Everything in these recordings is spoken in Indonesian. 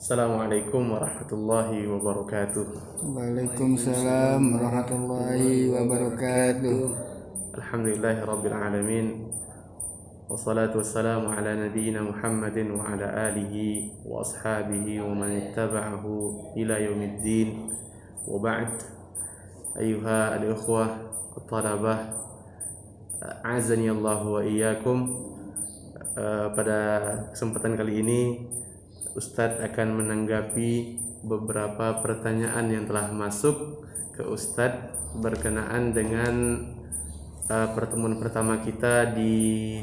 Assalamualaikum warahmatullahi wabarakatuh. Waalaikumsalam warahmatullahi wabarakatuh. Alhamdulillahi rabbil alamin. Wassalatu wassalamu ala nabiyyina Muhammadin wa ala alihi wa ashabihi wa man ittaba'ahu ila yaumiddin. Wa ba'd. Ayuha al-ikhwah at-talabah, a'azzani Allah wa iyyakum. Pada kesempatan kali ini Ustadz akan menanggapi beberapa pertanyaan yang telah masuk ke Ustadz berkenaan dengan pertemuan pertama kita di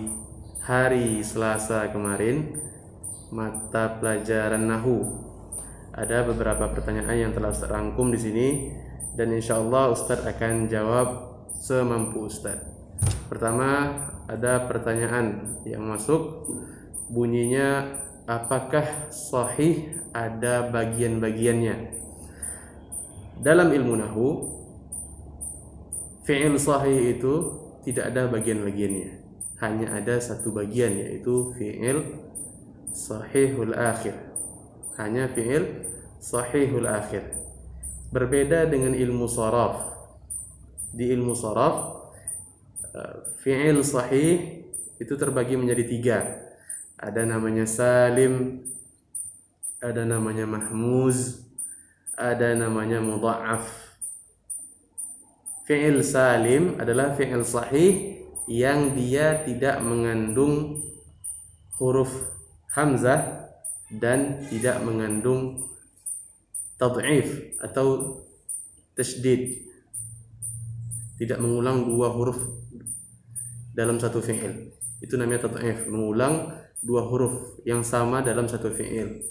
hari Selasa kemarin, mata pelajaran Nahwu. Ada beberapa pertanyaan yang telah Ustadz rangkum di sini dan insya Allah Ustadz akan jawab semampu Ustadz. Pertama, ada pertanyaan yang masuk, bunyinya, apakah sahih ada bagian-bagiannya? Dalam ilmu nahwu, fi'il sahih itu tidak ada bagian-bagiannya. Hanya ada satu bagian, yaitu fi'il sahihul akhir. Hanya fi'il sahihul akhir. Berbeda dengan ilmu sharaf. Di ilmu sharaf, fi'il sahih itu terbagi menjadi tiga. Ada namanya salim, ada namanya mahmuz, ada namanya mudha'af. Fi'il salim adalah fi'il sahih yang dia tidak mengandung huruf hamzah dan tidak mengandung tad'if atau tasydid. Tidak mengulang dua huruf dalam satu fi'il. Itu namanya tad'if, mengulang dua huruf yang sama dalam satu fi'il.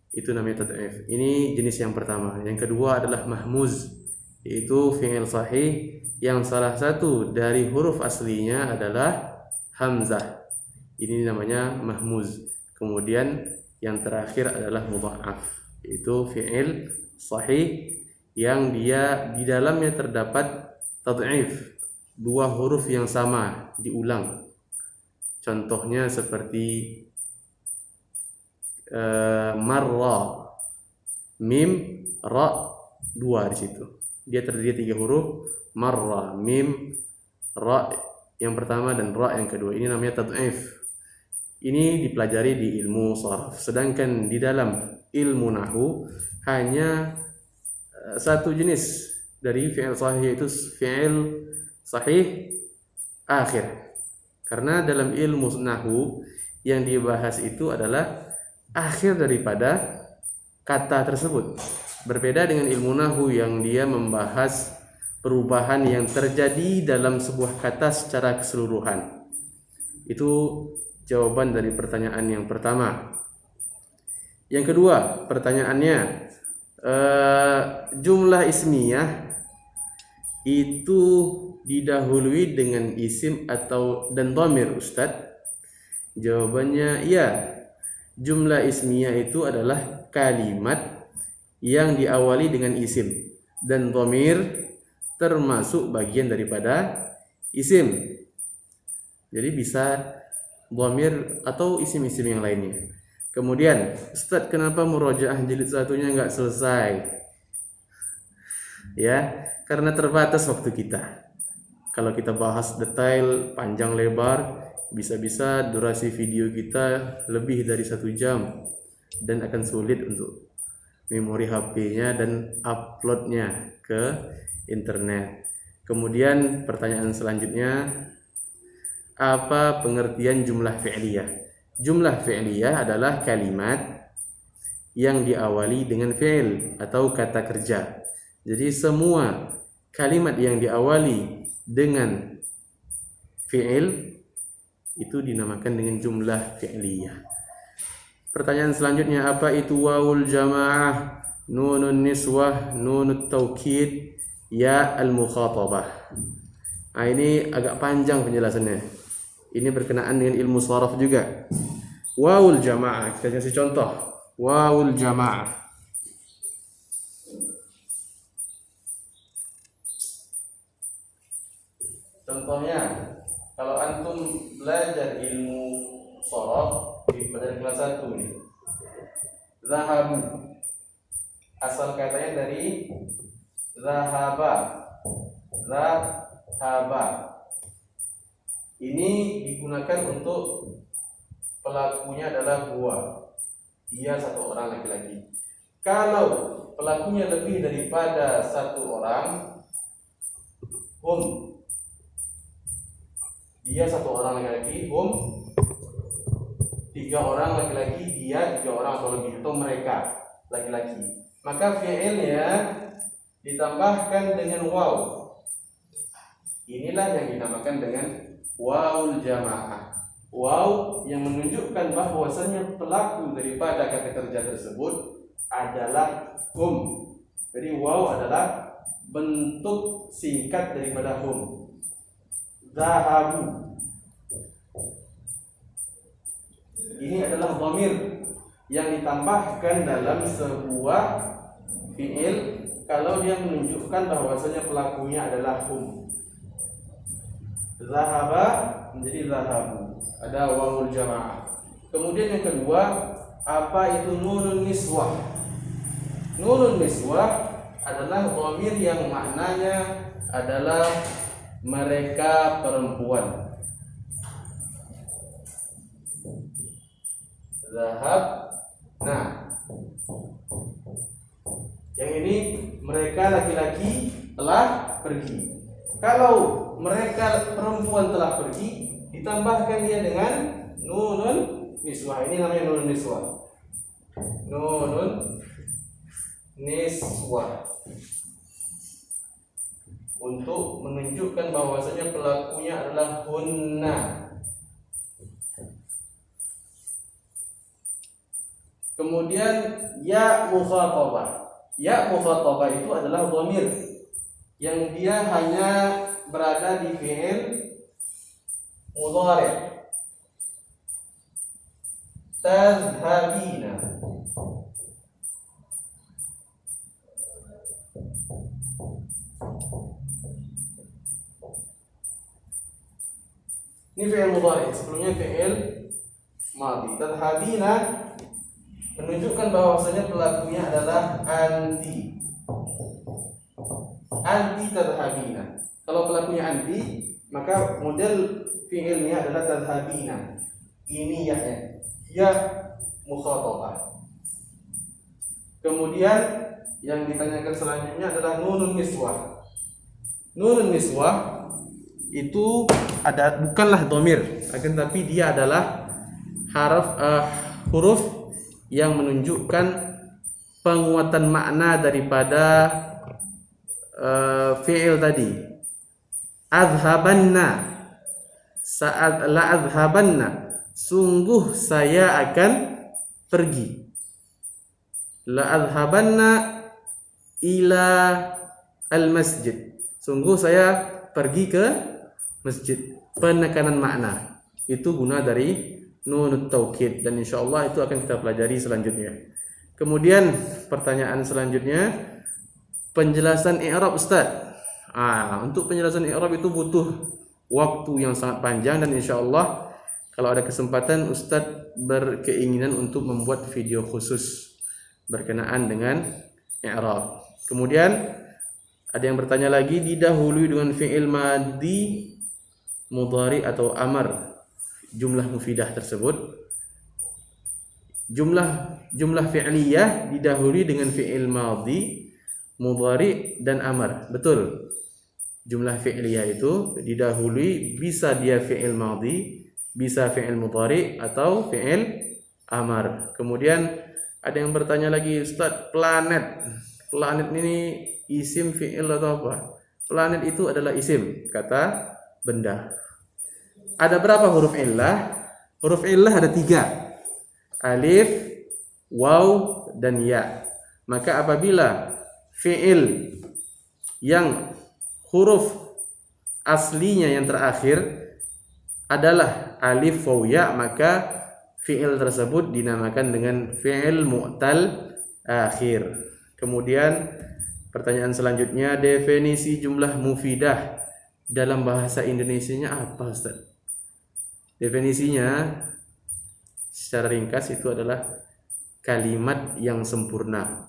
Itu namanya tad'if. Ini jenis yang pertama. Yang kedua adalah mahmuz, yaitu fi'il sahih yang salah satu dari huruf aslinya adalah hamzah. Ini namanya mahmuz. Kemudian yang terakhir adalah mudha'af, yaitu fi'il sahih yang dia di dalamnya terdapat tad'if, dua huruf yang sama diulang. Contohnya seperti marra, mim, ra, dua di situ. Dia terdiri tiga huruf, marra, mim, ra yang pertama dan ra yang kedua. Ini namanya tad'if. Ini dipelajari di ilmu sharaf. Sedangkan di dalam ilmu nahwu hanya satu jenis dari fi'il sahih, yaitu fi'il sahih akhir. Karena dalam ilmu nahwu yang dibahas itu adalah akhir daripada kata tersebut. Berbeda dengan ilmu nahwu yang dia membahas perubahan yang terjadi dalam sebuah kata secara keseluruhan. Itu jawaban dari pertanyaan yang pertama. Yang kedua, pertanyaannya, jumlah ismiyah itu didahului dengan isim atau dan dhamir, Ustadz? Jawabannya iya. Jumlah ismiyah itu adalah kalimat yang diawali dengan isim dan dhamir termasuk bagian daripada isim. Jadi bisa dhamir atau isim-isim yang lainnya. Kemudian, Ustadz, kenapa murojaah jilid satunya nggak selesai? Ya, karena terbatas waktu kita. Kalau kita bahas detail panjang lebar, bisa-bisa durasi video kita lebih dari 1 jam dan akan sulit untuk memori HP-nya dan uploadnya ke internet. Kemudian pertanyaan selanjutnya, apa pengertian jumlah fi'liyah? Jumlah fi'liyah adalah kalimat yang diawali dengan fi'il atau kata kerja. Jadi semua kalimat yang diawali dengan fi'il itu dinamakan dengan jumlah fi'liyah. Pertanyaan selanjutnya, apa itu wawul jamaah, nunun niswah, nunut taukid, ya al-mukhatabah? Nah, ini agak panjang penjelasannya. Ini berkenaan dengan ilmu sharaf juga. Wawul jamaah, kita kasih contoh. Wawul jamaah. Contohnya, kalau antum belajar ilmu sharaf di pada kelas 1 nih, zahabu. Asal katanya dari zahaba. Zahaba. Ini digunakan untuk pelakunya adalah huwa. Dia satu orang laki-laki. Kalau pelakunya lebih daripada satu orang, hum. Dia satu orang laki-laki, hum. 3 orang laki-laki, dia 3 orang atau lebih, atau mereka laki-laki. Maka fi'ilnya ditambahkan dengan waw. Inilah yang dinamakan dengan wawul jamaah. Waw yang menunjukkan bahwasanya pelaku daripada kata kerja tersebut adalah hum. Jadi waw adalah bentuk singkat daripada hum. Zahabu. Ini adalah dhamir yang ditambahkan dalam sebuah fi'il kalau dia menunjukkan bahwasanya pelakunya adalah hum. Zahaba menjadi zahabu. Ada wawul jamaah. Kemudian yang kedua, apa itu nunun niswah? Nunun niswah adalah dhamir yang maknanya adalah mereka perempuan. Zahab. Nah, yang ini mereka laki-laki telah pergi. Kalau mereka perempuan telah pergi, ditambahkan dia dengan nunun niswah. Ini namanya nunun niswah. Nunun niswah. Untuk menunjukkan bahwasanya pelakunya adalah hunna. Kemudian ya mukhatabah. Ya mukhatabah itu adalah dhamir yang dia hanya berada di fi'il mudhari'. Tadhhabina. Ini fi'il mudhari', sebelumnya fi'il madhi. Tadhhabina menunjukkan bahwasanya pelakunya adalah anti. Anti tadhhabina. Kalau pelakunya anti, maka model fi'ilnya adalah tadhhabina. Ini ya-nya. Ya mukhatabah. Kemudian yang ditanyakan selanjutnya adalah nunun niswah. Nunun niswah itu bukanlah dhamir, akan tapi dia adalah huruf yang menunjukkan penguatan makna daripada fi'il tadi. Adhabanna, saat la adhabanna, sungguh saya akan pergi. La adhabanna ila al-masjid, sungguh saya pergi ke masjid. Penekanan makna itu guna dari nunut taukid, dan insyaallah itu akan kita pelajari selanjutnya. Kemudian pertanyaan selanjutnya, penjelasan i'rab Ustaz. Untuk penjelasan i'rab itu butuh waktu yang sangat panjang, dan insyaallah kalau ada kesempatan Ustaz berkeinginan untuk membuat video khusus berkenaan dengan i'rab. Kemudian ada yang bertanya lagi, didahului dengan fi'il madhi, mudhari atau amar jumlah mufidah tersebut. Jumlah fi'liyah didahului dengan fi'il madhi, mudhari dan amar. Betul. Jumlah fi'liyah itu didahului, bisa dia fi'il madhi, bisa fi'il mudhari atau fi'il amar. Kemudian ada yang bertanya lagi, Ustaz, planet. Planet ini isim, fi'il atau apa? Planet itu adalah isim, kata benda. Ada berapa huruf illah? Huruf illah ada 3. Alif, waw, dan ya. Maka apabila fi'il yang huruf aslinya yang terakhir adalah alif, waw, ya, maka fi'il tersebut dinamakan dengan fi'il mu'tal akhir. Kemudian pertanyaan selanjutnya, definisi jumlah mufidah dalam bahasa Indonesianya apa, Ustaz? Definisinya secara ringkas itu adalah kalimat yang sempurna.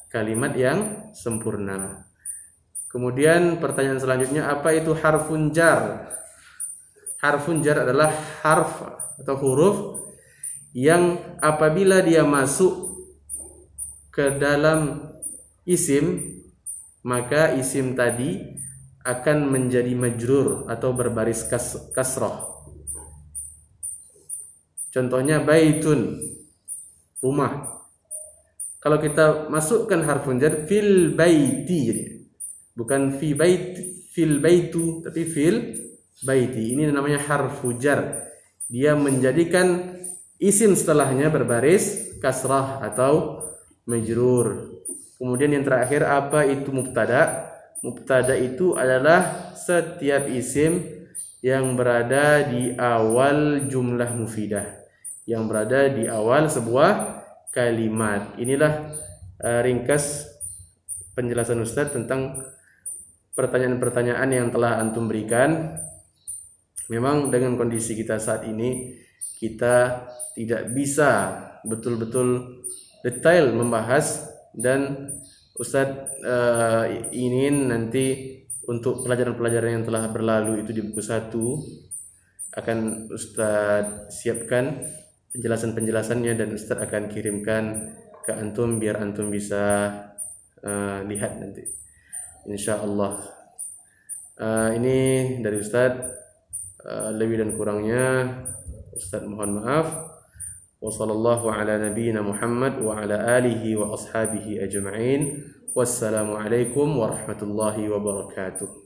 Kalimat yang sempurna. Kemudian pertanyaan selanjutnya, apa itu harfun jar? Harfun jar adalah harf atau huruf yang apabila dia masuk ke dalam isim, maka isim tadi akan menjadi majrur atau berbaris kasrah. Contohnya baitun, rumah. Kalau kita masukkan harfun jar fil baiti, bukan fi bait, fil baitu, tapi fil baiti. Ini namanya harfu jar. Dia menjadikan isim setelahnya berbaris kasrah atau majrur. Kemudian yang terakhir, apa itu mubtada? Mubtada itu adalah setiap isim yang berada di awal jumlah mufidah, yang berada di awal sebuah kalimat. Inilah ringkas penjelasan Ustadz tentang pertanyaan-pertanyaan yang telah antum berikan. Memang dengan kondisi kita saat ini, kita tidak bisa betul-betul detail membahas, dan Ustadz ingin nanti untuk pelajaran-pelajaran yang telah berlalu itu di buku 1 akan Ustadz siapkan penjelasan-penjelasannya, dan Ustadz akan kirimkan ke antum biar antum bisa lihat nanti, insyaallah. Ini dari Ustadz, lebih dan kurangnya Ustadz mohon maaf. Wassallallahu ala nabiyyina Muhammad wa ala alihi wa ashabihi ajma'in. Wassalamualaikum warahmatullahi wabarakatuh.